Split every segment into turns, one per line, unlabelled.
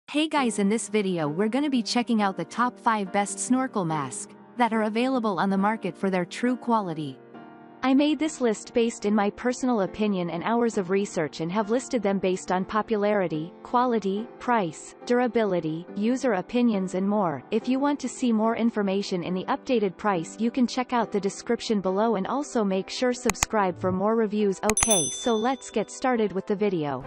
Hey guys, in this video we're gonna be checking out the top 5 best snorkel masks that are available on the market for their true quality. I made this list based in my personal opinion and hours of research and have listed them based on popularity, quality, price, durability, user opinions and more. If you want to see more information in the updated price, you can check out the description below and also make sure subscribe for more reviews. Okay, so let's get started with the video.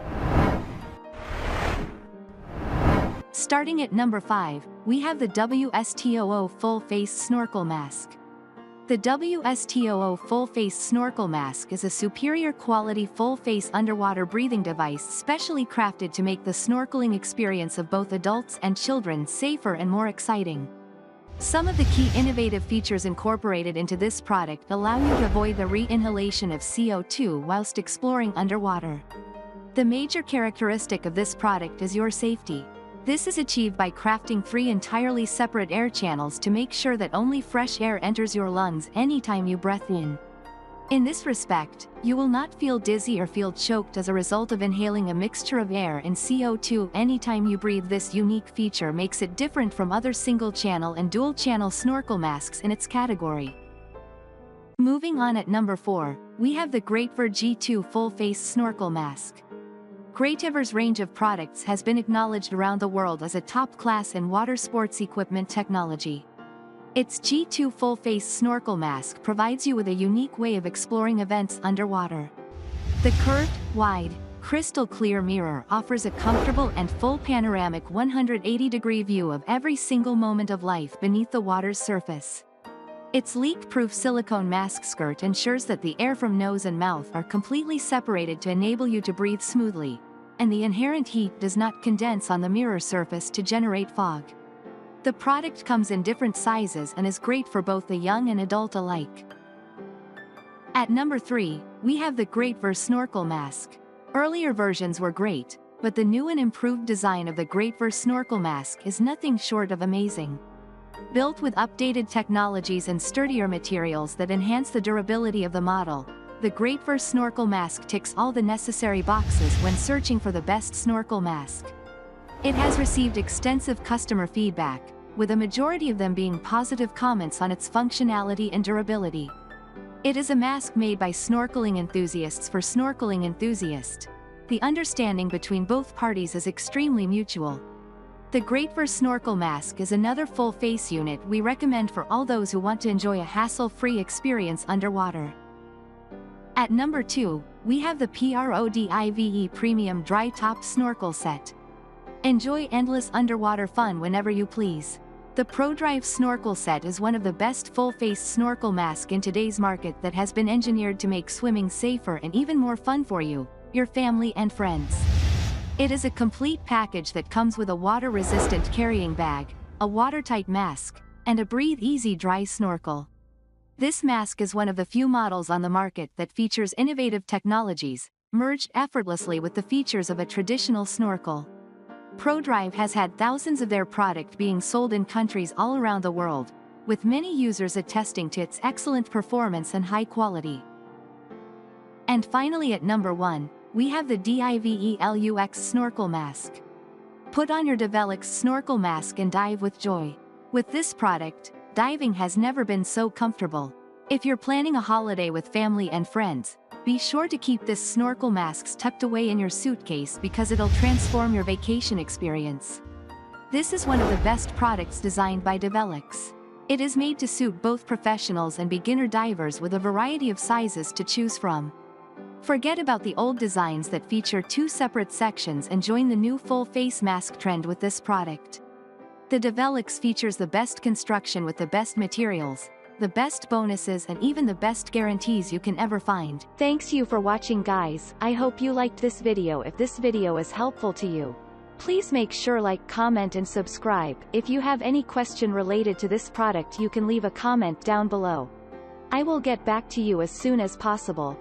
Starting at number 5, we have the WSTOO Full Face Snorkel Mask. The WSTOO Full Face Snorkel Mask is a superior quality full-face underwater breathing device specially crafted to make the snorkeling experience of both adults and children safer and more exciting. Some of the key innovative features incorporated into this product allow you to avoid the re-inhalation of CO2 whilst exploring underwater. The major characteristic of this product is your safety. This is achieved by crafting 3 entirely separate air channels to make sure that only fresh air enters your lungs anytime you breathe in. In this respect, you will not feel dizzy or feel choked as a result of inhaling a mixture of air and CO2 anytime you breathe. This unique feature makes it different from other single-channel and dual-channel snorkel masks in its category. Moving on, at number 4, we have the Greatver G2 Full Face Snorkel Mask. Greatver's range of products has been acknowledged around the world as a top class in water sports equipment technology. Its G2 Full Face Snorkel Mask provides you with a unique way of exploring events underwater. The curved, wide, crystal clear mirror offers a comfortable and full panoramic 180-degree view of every single moment of life beneath the water's surface. Its leak-proof silicone mask skirt ensures that the air from nose and mouth are completely separated to enable you to breathe smoothly, and the inherent heat does not condense on the mirror surface to generate fog. The product comes in different sizes and is great for both the young and adult alike. At number 3, we have the Greatver Snorkel Mask. Earlier versions were great, but the new and improved design of the Greatver Snorkel Mask is nothing short of amazing. Built with updated technologies and sturdier materials that enhance the durability of the model, the Greatver Snorkel Mask ticks all the necessary boxes when searching for the best snorkel mask. It has received extensive customer feedback, with a majority of them being positive comments on its functionality and durability. It is a mask made by snorkeling enthusiasts for snorkeling enthusiasts. The understanding between both parties is extremely mutual. The Greatver Snorkel Mask is another full-face unit we recommend for all those who want to enjoy a hassle-free experience underwater. At number 2, we have the PRODIVE Premium Dry Top Snorkel Set. Enjoy endless underwater fun whenever you please. The ProDrive Snorkel Set is one of the best full-face snorkel masks in today's market that has been engineered to make swimming safer and even more fun for you, your family and friends. It is a complete package that comes with a water-resistant carrying bag, a watertight mask, and a breathe-easy dry snorkel. This mask is one of the few models on the market that features innovative technologies, merged effortlessly with the features of a traditional snorkel. ProDrive has had thousands of their product being sold in countries all around the world, with many users attesting to its excellent performance and high quality. And finally, at number 1, we have the DIVELUX Snorkel Mask. Put on your DIVELUX snorkel mask and dive with joy. With this product, diving has never been so comfortable. If you're planning a holiday with family and friends, be sure to keep this snorkel mask tucked away in your suitcase because it'll transform your vacation experience. This is one of the best products designed by DIVELUX. It is made to suit both professionals and beginner divers with a variety of sizes to choose from. Forget about the old designs that feature 2 separate sections and join the new full-face mask trend with this product. The DIVELUX features the best construction with the best materials, the best bonuses and even the best guarantees you can ever find. Thanks you for watching, guys. I hope you liked this video. If this video is helpful to you, please make sure like, comment and subscribe. If you have any question related to this product, you can leave a comment down below. I will get back to you as soon as possible.